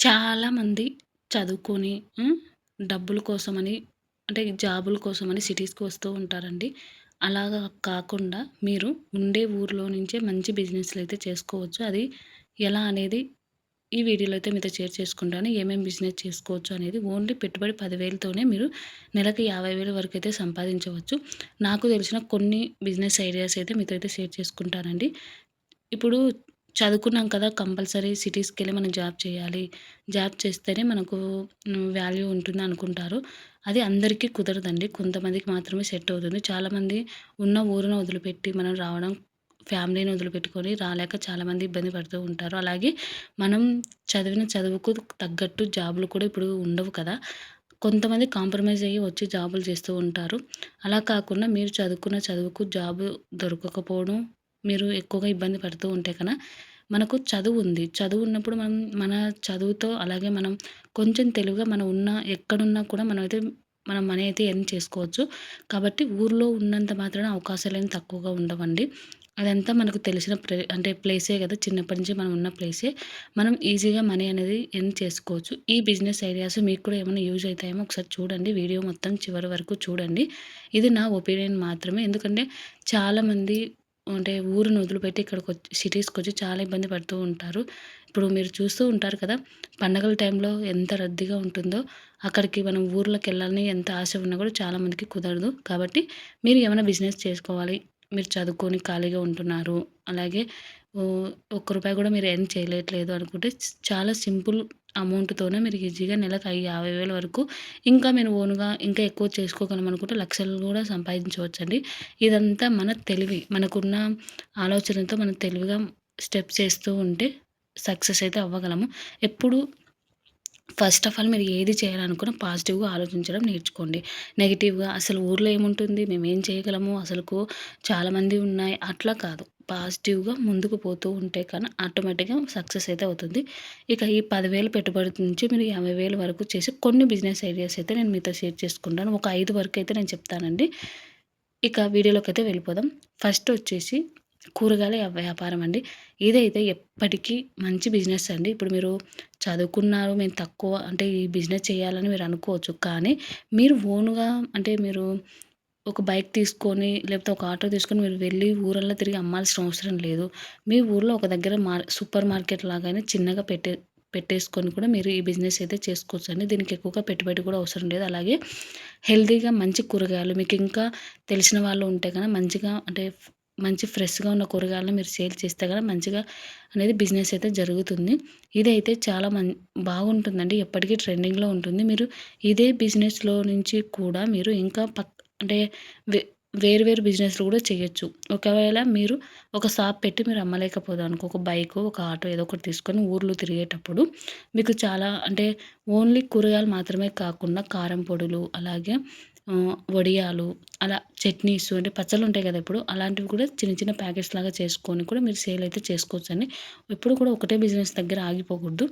చాలామంది చదువుకొని డబ్బుల కోసమని అంటే జాబుల కోసమని సిటీస్‌కి వస్తూ ఉంటారండి. అలాగా కాకుండా మీరు ఉండే ఊర్లో నుంచే మంచి బిజినెస్‌లయితే చేసుకోవచ్చు. అది ఎలా అనేది ఈ వీడియోలో అయితే మీతో షేర్ చేసుకుంటాను. ఏమేం బిజినెస్ చేసుకోవచ్చు అనేది ఓన్లీ పెట్టుబడి 10,000తోనే మీరు నెలకి 50,000 వరకైతే సంపాదించవచ్చు. నాకు తెలిసిన కొన్ని బిజినెస్ ఐడియాస్ అయితే మీతో అయితే షేర్ చేసుకుంటానండి. ఇప్పుడు చదువుకున్నాం కదా! కంపల్సరీ సిటీస్‌కెళ్ళి మనం జాబ్ చేయాలి. జాబ్ చేస్తేనే మనకు వాల్యూ ఉంటుందనుకుంటారు. అది అందరికీ కుదరదండి. కొంతమందికి మాత్రమే సెట్ అవుతుంది. చాలామంది ఉన్న ఊరును వదిలిపెట్టి మనం రావడం, ఫ్యామిలీని వదిలిపెట్టుకొని రాలేక చాలామంది ఇబ్బంది పడుతూ ఉంటారు. అలాగే మనం చదివిన చదువుకు తగ్గట్టు జాబులు కూడా ఇప్పుడు ఉండవు కదా! కొంతమంది కాంప్రమైజ్ అయ్యి వచ్చి జాబులు చేస్తూ ఉంటారు. అలా కాకుండా మీరు చదువుకున్న చదువుకు జాబు దొరకకపోవడం, మీరు ఎక్కువగా ఇబ్బంది పడుతూ ఉంటే మనకు చదువుంది. చదువున్నప్పుడు మనం మన చదువుతో అలాగే మనం కొంచెం తెలివిగా మనం ఎక్కడున్నా కూడా మనమైతే మనం మనీ అయితే ఎర్న్ చేసుకోవచ్చు. కాబట్టి ఊర్లో ఉన్నంత మాత్రాన అవకాశాలేమి తక్కువగా ఉండవండి. అదంతా మనకు తెలిసిన అంటే ప్లేసే కదా! చిన్నప్పటి నుంచి మనం ఉన్న ప్లేసే. మనం ఈజీగా మనీ అనేది ఎర్న్ చేసుకోవచ్చు. ఈ బిజినెస్ ఐడియాస్ మీకు కూడా ఏమైనా యూజ్ అయితాయేమో ఒకసారి చూడండి. వీడియో మొత్తం చివరి వరకు చూడండి. ఇది నా ఒపీనియన్ మాత్రమే. ఎందుకంటే చాలామంది అంటే ఊరుని వదిలిపెట్టి సిటీస్‌కొచ్చి చాలా ఇబ్బంది పడుతూ ఉంటారు. ఇప్పుడు మీరు చూస్తూ ఉంటారు కదా! పండగల టైంలో ఎంత రద్దీగా ఉంటుందో, అక్కడికి మనం ఊర్లోకెళ్ళాలని ఎంత ఆశ ఉన్నా కూడా చాలామందికి కుదరదు. కాబట్టి మీరు ఏమైనా బిజినెస్ చేసుకోవాలి. మీరు చదువుకొని ఖాళీగా ఉంటున్నారు. అలాగే ఒక్క రూపాయి కూడా మీరు ఎర్న్ చేయలేట్లేదు అనుకుంటే చాలా సింపుల్ అమౌంట్‌తోనే మీరు ఈజీగా నెలకు 50,000 వరకు ఇంకా మీరు ఓన్‌గా ఇంకా ఎక్కువ చేసుకోగలం అనుకుంటే లక్షలు కూడా సంపాదించవచ్చండి. ఇదంతా మన తెలివి. మనకున్న ఆలోచనతో మనం తెలివిగా స్టెప్స్ ఏస్తూ ఉంటే సక్సెస్ అయితే అవ్వగలము. ఎప్పుడు ఫస్ట్ ఆఫ్ ఆల్ మీరు ఏది చేయాలనుకున్నా పాజిటివ్‌గా ఆలోచించడం నేర్చుకోండి. నెగెటివ్‌గా అసలు ఊర్లో ఏముంటుంది? మేమేం చేయగలము? అసలుకు చాలామంది ఉన్నాయి. అట్లా కాదు. పాజిటివ్‌గా ముందుకు పోతూ ఉంటే ఆటోమేటిక్‌గా సక్సెస్ అయితే అవుతుంది. ఇక ఈ 10,000 పెట్టుబడి నుంచి మీరు 50,000 వరకు చేసి కొన్ని బిజినెస్ ఐడియాస్ అయితే నేను మీతో షేర్ చేసుకుంటాను. ఒక 5 వరకైతే నేను చెప్తానండి. ఇక వీడియోలోకైతే వెళ్ళిపోదాం. ఫస్ట్ వచ్చేసి కూరగాయల వ్యాపారం అండి. ఇదైతే ఎప్పటికీ మంచి బిజినెస్ అండి. ఇప్పుడు మీరు చదువుకున్నారు, మేము తక్కువ అంటే ఈ బిజినెస్ చేయాలని మీరు అనుకోవచ్చు. కానీ మీరు ఓన్‌గా అంటే మీరు ఒక బైక్ తీసుకొని లేకపోతే ఒక ఆటో తీసుకొని మీరు వెళ్ళి ఊరల్లో తిరిగి అమ్మాల్సిన అవసరం లేదు. మీ ఊర్లో ఒక దగ్గర సూపర్ మార్కెట్ లాగానే చిన్నగా పెట్టేసుకొని కూడా మీరు ఈ బిజినెస్ అయితే చేసుకోవచ్చండి. దీనికి ఎక్కువగా పెట్టుబడి కూడా అవసరం లేదు. అలాగే హెల్తీగా మంచి కూరగాయలు మీకు ఇంకా తెలిసిన వాళ్ళు ఉంటే మంచిగా అంటే మంచి ఫ్రెష్‌గా ఉన్న కూరగాయలను మీరు సేల్ చేస్తే మంచిగా అనేది బిజినెస్ అయితే జరుగుతుంది. ఇదైతే చాలా బాగుంటుందండి. ఎప్పటికీ ట్రెండింగ్‌లో ఉంటుంది. మీరు ఇదే బిజినెస్‌లో నుంచి కూడా మీరు ఇంకా అంటే వే వేరు వేరు బిజినెస్‌లు కూడా చేయొచ్చు. ఒకవేళ మీరు ఒక షాప్ పెట్టి మీరు అమ్మలేకపోయారనుకో, ఒక బైకో, ఒక ఆటో ఏదో ఒకటి తీసుకొని ఊర్లు తిరిగేటప్పుడు మీకు చాలా అంటే ఓన్లీ కూరగాయలు మాత్రమే కాకుండా కారం పొడులు, అలాగే వడియాలు, అలా చట్నీస్ అంటే పచ్చళ్ళుంటాయి కదా! ఇప్పుడు అలాంటివి కూడా చిన్న చిన్న ప్యాకెట్స్ లాగా చేసుకొని కూడా మీరు సేల్ అయితే చేసుకోవచ్చండి. ఎప్పుడు కూడా ఒకటే బిజినెస్ దగ్గర ఆగిపోకూడదు.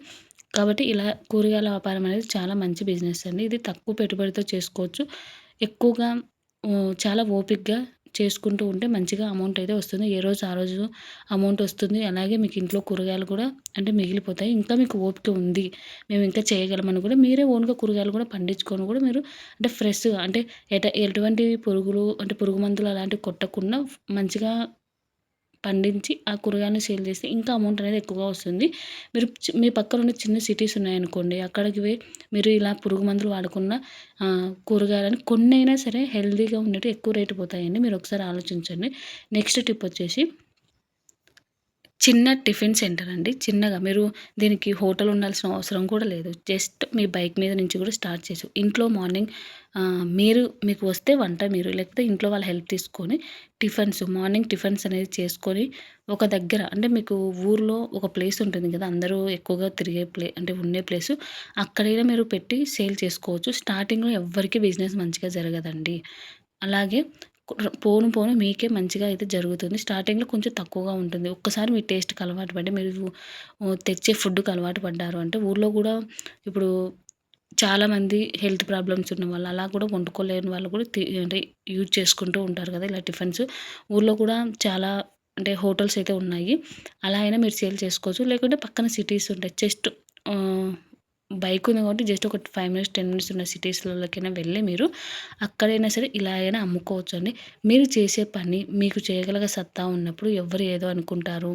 కాబట్టి ఇలా కూరగాయల వ్యాపారం అనేది చాలా మంచి బిజినెస్ అండి. ఇది తక్కువ పెట్టుబడితో చేసుకోవచ్చు. ఎక్కువగా చాలా ఓపికగా చేసుకుంటూ ఉంటే మంచిగా అమౌంట్ అయితే వస్తుంది. ఏ రోజు ఆ రోజు అమౌంట్ వస్తుంది. అలాగే మీకు ఇంట్లో కూరగాయలు కూడా అంటే మిగిలిపోతాయి. ఇంకా మీకు ఓపిక ఉంది. మేము ఇంకా చేయగలమని కూడా మీరే ఓన్‌గా కూరగాయలు కూడా పండించుకొని కూడా మీరు అంటే ఫ్రెష్‌గా అంటే ఎటువంటి పురుగులు అంటే పురుగు మందులు అలాంటివి కొట్టకుండా మంచిగా పండించి ఆ కూరగాయలను సేల్ చేస్తే ఇంకా అమౌంట్ అనేది ఎక్కువగా వస్తుంది. మీరు మీ పక్కనున్న చిన్న సిటీస్ ఉన్నాయనుకోండి, అక్కడికి మీరు ఇలా పురుగు మందులు వాడకుండా కూరగాయలను కొన్నైనా సరే హెల్తీగా ఉండేటివి ఎక్కువ రేటు పోతాయండి. మీరు ఒకసారి ఆలోచించండి. నెక్స్ట్ టిప్ వచ్చేసి చిన్న టిఫిన్ సెంటర్ అండి. చిన్నగా మీరు దీనికి హోటల్ ఉండాల్సిన అవసరం కూడా లేదు. జస్ట్ మీ బైక్ మీద నుంచి కూడా స్టార్ట్ చేయొచ్చు. ఇంట్లో మార్నింగ్ మీకు వస్తే వంట మీరు లేకపోతే ఇంట్లో వాళ్ళ హెల్ప్ తీసుకొని మార్నింగ్ టిఫిన్స్ అనేది చేసుకొని ఒక దగ్గర అంటే మీకు ఊర్లో ఒక ప్లేస్ ఉంటుంది కదా! అందరూ ఎక్కువగా తిరిగే అంటే ఉండే ప్లేసు. అక్కడైనా మీరు పెట్టి సేల్ చేసుకోవచ్చు. స్టార్టింగ్‌లో ఎవ్వరికీ బిజినెస్ మంచిగా జరగదండి. అలాగే పోను పోను మీకే మంచిగా అయితే జరుగుతుంది. స్టార్టింగ్‌లో కొంచెం తక్కువగా ఉంటుంది. ఒక్కసారి మీ టేస్ట్‌కి అలవాటు పడి మీరు తెచ్చే ఫుడ్‌కి అలవాటు పడ్డారు అంటే ఊర్లో గూడా ఇప్పుడు చాలామంది హెల్త్ ప్రాబ్లమ్స్ ఉన్నవాళ్ళు అలా కూడా వండుకోలేని వాళ్ళు కూడా అంటే యూజ్ చేసుకుంటూ ఉంటారు కదా! ఇలా టిఫిన్స్. ఊర్లో కూడా చాలా అంటే హోటల్స్ అయితే ఉన్నాయి. అలా అయినా మీరు సేల్ చేసుకోవచ్చు. లేకుంటే పక్కన సిటీస్ ఉంటాయి. జస్ట్ ఆహ్, బైక్ ఉంది కాబట్టి జస్ట్ ఒక 5 మినిట్స్, 10 మినిట్స్ ఉన్న సిటీస్‌లలోకైనా వెళ్ళి మీరు అక్కడైనా సరే ఇలా అయినా అమ్ముకోవచ్చండి. మీరు చేసే పని మీకు చేయగల సత్తా ఉన్నప్పుడు ఎవ్వరు ఏదో అనుకుంటారు.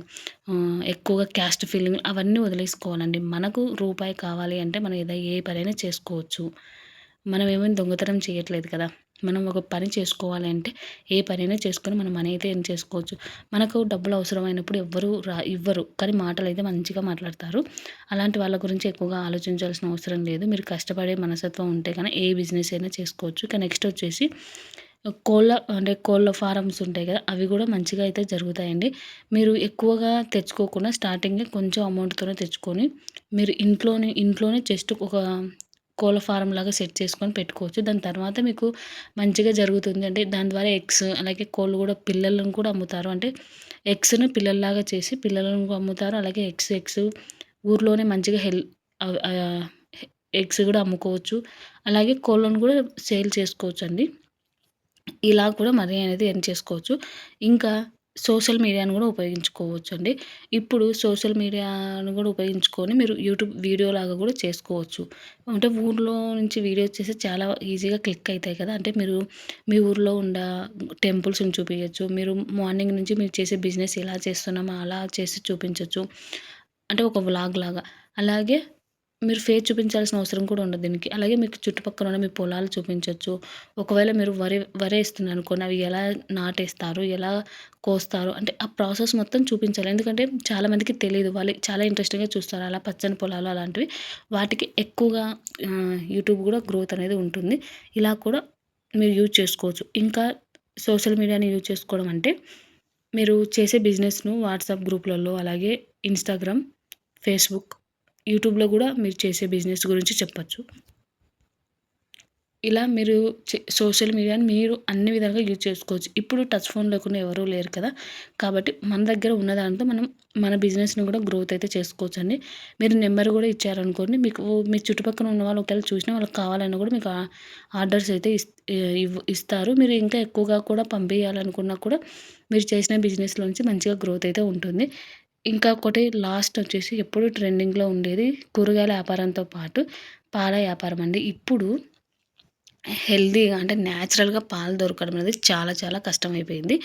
ఎక్కువగా క్యాస్ట్ ఫీలింగ్ అవన్నీ వదిలేసుకోవాలండి. మనకు రూపాయి కావాలి అంటే మనం ఏ పనైనా చేసుకోవచ్చు. మనమేమైనా దొంగతనం చేయట్లేదు కదా! మనం ఒక పని చేసుకోవాలి అంటే ఏ పనైనా చేసుకొని మనం మనీ అయితే ఎర్న్ చేసుకోవచ్చు. మనకు డబ్బులు అవసరమైనప్పుడు ఎవ్వరు ఇవ్వరు. కానీ మాటలైతే మంచిగా మాట్లాడతారు. అలాంటి వాళ్ళ గురించి ఎక్కువగా ఆలోచించాల్సిన అవసరం లేదు. మీరు కష్టపడే మనస్తత్వం ఉంటే గన ఏ బిజినెస్ అయినా చేసుకోవచ్చు. ఇక నెక్స్ట్ వచ్చేసి కోళ్ళ ఫారమ్స్ ఉంటాయి కదా! అవి కూడా మంచిగా అయితే జరుగుతాయండి. మీరు ఎక్కువగా తెచ్చుకోకుండా స్టార్టింగే కొంచెం అమౌంట్‌తోనే తెచ్చుకొని మీరు ఇంట్లోనే జస్ట్ ఒక కోళ్ళ ఫారంలాగా సెట్ చేసుకొని పెట్టుకోవచ్చు. దాని తర్వాత మీకు మంచిగా జరుగుతుంది. అంటే దాని ద్వారా ఎగ్స్ అలాగే కోళ్ళు కూడా పిల్లలను కూడా అమ్ముతారు. అంటే ఎగ్స్‌ని పిల్లల్లాగా చేసి పిల్లలను అమ్ముతారు. అలాగే ఎగ్స్ ఊర్లోనే మంచిగా అవ్ ఆహ్, ఎగ్స్ కూడా అమ్ముకోవచ్చు. అలాగే కోళ్ళను కూడా సేల్ చేసుకోవచ్చండి. ఇలా కూడా మనీ అనేది ఎర్న్ చేసుకోవచ్చు. ఇంకా సోషల్ మీడియాను గూడా ఉపయోగించుకోవచ్చండి. ఇప్పుడు సోషల్ మీడియాను గూడా ఉపయోగించుకొని మీరు యూట్యూబ్ వీడియోలాగా గూడా చేసుకోవచ్చు. అంటే ఊర్లో నుంచి వీడియోస్ చేసి చాలా ఈజీగా క్లిక్ అయితాయి కదా! అంటే మీరు మీ ఊర్లో టెంపుల్స్‌ని చూపియచ్చు. మీరు మార్నింగ్ నుంచి మీరు చేసే బిజినెస్ ఎలా చేస్తున్నామో అలా చేసి చూపించొచ్చు. అంటే ఒక వ్లాగ్ లాగా. అలాగే మీరు ఫేస్ చూపించాల్సిన అవసరం కూడా ఉండదు దీనికి. అలాగే మీకు చుట్టుపక్కల ఉన్న మీ పొలాలు చూపించొచ్చు. ఒకవేళ మీరు వరేస్తున్నారనుకోండి, అవి ఎలా నాటేస్తారు, ఎలా కోస్తారు, అంటే ఆ ప్రాసెస్ మొత్తం చూపించాలి. ఎందుకంటే చాలామందికి తెలీదు. వాళ్ళు చాలా ఇంట్రెస్టింగ్‌గా చూస్తారు. అలా పచ్చని పొలాలు అలాంటివి. వాటికి ఎక్కువగా యూట్యూబ్ గూడా గ్రోత్ అనేది ఉంటుంది. ఇలా కూడా మీరు యూజ్ చేసుకోవచ్చు. ఇంకా సోషల్ మీడియాని యూజ్ చేసుకోవడం అంటే, మీరు చేసే బిజినెస్‌ను వాట్సాప్ గ్రూప్‌లలో, అలాగే ఇన్‌స్టాగ్రామ్, ఫేస్‌బుక్, యూట్యూబ్‌లో గూడా మీరు చేసే బిజినెస్ గురించి చెప్పచ్చు. ఇలా మీరు సోషల్ మీడియాని మీరు అన్ని విధాలుగా యూజ్ చేసుకోవచ్చు. ఇప్పుడు టచ్ ఫోన్ లేకుండా ఎవరు లేరు కదా! కాబట్టి మన దగ్గర ఉన్న దాంతో మనం మన బిజినెస్‌ని గూడా గ్రోత్ అయితే చేసుకోవచ్చండి. మీరు నెంబర్ గూడా ఇచ్చారనుకోండి, మీకు మీ చుట్టుపక్కల ఉన్న వాళ్ళు ఒకవేళ చూసినా వాళ్ళకి కావాలన్నా గూడా మీకు ఆర్డర్స్ అయితే ఇస్తారు. మీరు ఇంకా ఎక్కువగా కూడా పంపియాలనుకున్నా కూడా మీరు చేసిన బిజినెస్‌లో నుంచి మంచిగా గ్రోత్ అయితే ఉంటుంది. ఇంకా ఒకటి లాస్ట్ వచ్చేసి ఎప్పుడు ట్రెండింగ్‌లో ఉండేది కూరగాయల వ్యాపారంతో పాటు పాల వ్యాపారం అండి. ఇప్పుడు హెల్తీగా అంటే న్యాచురల్‌గా పాలు దొరకడం అనేది చాలా చాలా కష్టమైపోయింది.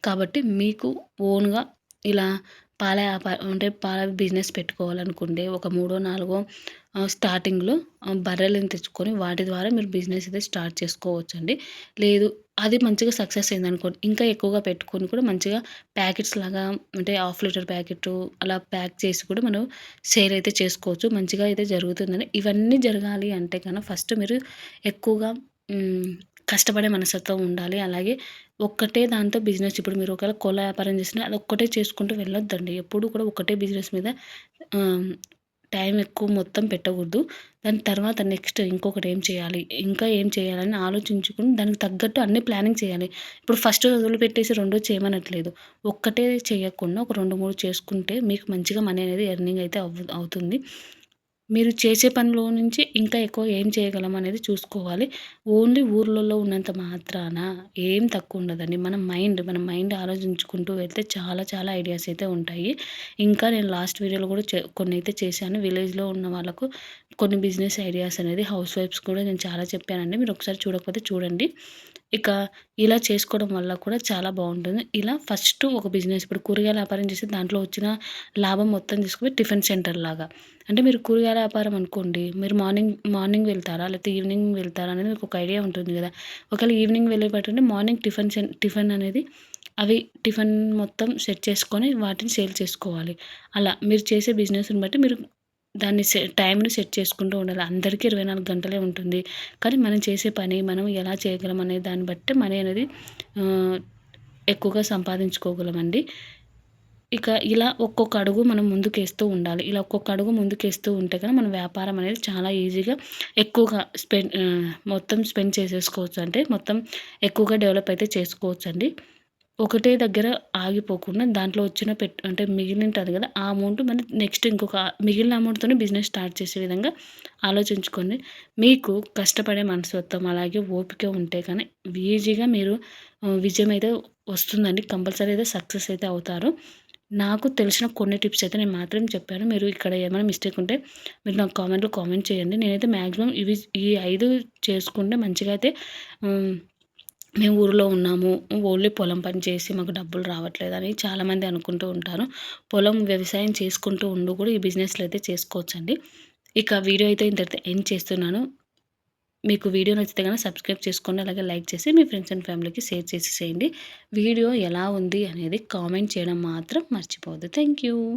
కాబట్టి మీకు ఓన్‌గా ఇలా అంటే పాల బిజినెస్ పెట్టుకోవాలనుకుంటే ఒక మూడో, నాలుగో స్టార్టింగ్‌లో బర్రెలను తెచ్చుకొని వాటి ద్వారా మీరు బిజినెస్ అయితే స్టార్ట్ చేసుకోవచ్చండి. లేదు అది మంచిగా సక్సెస్ అయిందనుకోండి, ఇంకా ఎక్కువగా పెట్టుకొని కూడా మంచిగా ప్యాకెట్స్ లాగా అంటే హాఫ్ లీటర్ ప్యాకెటు అలా ప్యాక్ చేసి కూడా మనం సేల్ అయితే చేసుకోవచ్చు. మంచిగా అయితే జరుగుతుందండి. ఇవన్నీ జరగాలి అంటే ఫస్ట్ మీరు ఎక్కువగా హ్మ్. కష్టపడే మనస్తత్వం ఉండాలి. అలాగే ఒక్కటే దాంతో బిజినెస్ ఇప్పుడు మీరు ఒకవేళ కోళ్ళ వ్యాపారం చేసినా అదొక్కటే చేసుకుంటూ వెళ్ళొద్దండి. ఎప్పుడు కూడా ఒకటే బిజినెస్ మీద ఆహ్, టైం ఎక్కువ మొత్తం పెట్టకూడదు. దాని తర్వాత నెక్స్ట్ ఇంకొకటి ఏం చేయాలి? ఇంకా ఏం చేయాలని ఆలోచించుకొని దానికి తగ్గట్టు అన్నీ ప్లానింగ్ చేయాలి. ఇప్పుడు ఫస్ట్ వదిలిపెట్టేసి రెండోది చేయమనట్లేదు. ఒక్కటే చేయకుండా ఒక 2, 3 చేసుకుంటే మీకు మంచిగా మనీ అనేది ఎర్నింగ్ అయితే అవుతుంది. మీరు చేసే పనిలో నుంచి ఇంకా ఎక్కువ ఏం చేయగలం అనేది చూసుకోవాలి. ఓన్లీ ఊర్లలో ఉన్నంత మాత్రాన ఏం తక్కువుండదండి. మన మైండ్ ఆలోచించుకుంటూ వెళ్తే చాలా చాలా ఐడియాస్ అయితే ఉంటాయి. ఇంకా నేను లాస్ట్ వీడియోలో కూడా కొన్నైతే చేశాను. విలేజ్‌లో ఉన్న వాళ్ళకు కొన్ని బిజినెస్ ఐడియాస్ అనేది హౌస్ వైఫ్స్ కూడా నేను చాలా చెప్పానండి. మీరు ఒకసారి చూడకపోతే చూడండి. ఇక ఇలా చేసుకోవడం వల్ల కూడా చాలా బావుంటుంది. ఇలా ఫస్ట్ ఒక బిజినెస్ ఇప్పుడు కూరగాయల వ్యాపారం చేసి దాంట్లో వచ్చిన లాభం మొత్తం తీసుకుపోయి టిఫిన్ సెంటర్ లాగా. అంటే మీరు కూరగాయల వ్యాపారం అనుకోండి. మీరు మార్నింగ్ మార్నింగ్ వెళ్తారా? లేకపోతే ఈవినింగ్ వెళ్తారా? అనేది మీకు ఒక ఐడియా ఉంటుంది గదా! ఒకవేళ ఈవినింగ్ వెళ్ళేటట్టుంటే మార్నింగ్ టిఫిన్ అనేది అవి టిఫిన్ మొత్తం సెట్ చేసుకొని వాటిని సేల్ చేసుకోవాలి. అలా మీరు చేసే బిజినెస్‌ని బట్టి మీరు దాన్ని టైంని సెట్ చేసుకుంటూ ఉండాలి. అందరికీ 24 గంటలే ఉంటుంది. కానీ మనం చేసే పని మనం ఎలా చేయగలం అనే దాన్ని బట్టి మనీ అనేది ఆహ్, ఎక్కువగా సంపాదించుకోగలమండి. ఇక ఇలా ఒక్కొక్క అడుగు మనం ముందుకేస్తూ ఉండాలి. ఇలా ఒక్కొక్క అడుగు ముందుకేస్తూ ఉంటే మన వ్యాపారం అనేది చాలా ఈజీగా ఎక్కువగా మొత్తం స్పెండ్ చేసేసుకోవచ్చు. అంటే మొత్తం ఎక్కువగా డెవలప్ అయితే చేసుకోవచ్చండి. ఒకటే దగ్గర ఆగిపోకుండా దాంట్లో వచ్చిన అంటే మిగిలింటది గదా! ఆ అమౌంట్ మళ్ళీ నెక్స్ట్ ఇంకొక మిగిలిన అమౌంట్‌తోనే బిజినెస్ స్టార్ట్ చేసే విధంగా ఆలోచించుకోండి. మీకు కష్టపడే మనస్తత్వం అలాగే ఓపిక ఉంటే ఈజీగా మీరు విజయం అయితే వస్తుందండి. కంపల్సరీ అయితే సక్సెస్ అయితే అవుతారు. నాకు తెలిసిన కొన్ని టిప్స్ అయితే నేను మాత్రం చెప్పాను. మీరు ఇక్కడ ఏమైనా మిస్టేక్ ఉంటే మీరు నాకు కామెంట్‌లో కామెంట్ చేయండి. నేనైతే మాక్సిమం ఈ 5 చేసుకుంటే మంచిగా అయితే హ్మ్. మేము ఊర్లో ఉన్నాము. ఓన్లీ పొలం పని చేసి మాకు డబ్బులు రావట్లేదని చాలామంది అనుకుంటూ ఉంటారు. వ్యవసాయం చేసుకుంటూ ఉండి కూడా ఈ బిజినెస్‌లు అయితే చేసుకోవచ్చండి. ఇక వీడియో అయితే ఇంతటితో ఎండ్ చేస్తున్నాను. మీకు వీడియో నచ్చితే గనక సబ్స్క్రైబ్ చేసుకోండి. అలాగే లైక్ చేసి మీ ఫ్రెండ్స్ అండ్ ఫ్యామిలీకి షేర్ చేసేసేయండి. వీడియో ఎలా ఉంది అనేది కామెంట్ చేయడం మాత్రం మర్చిపోవద్దు. Thank you.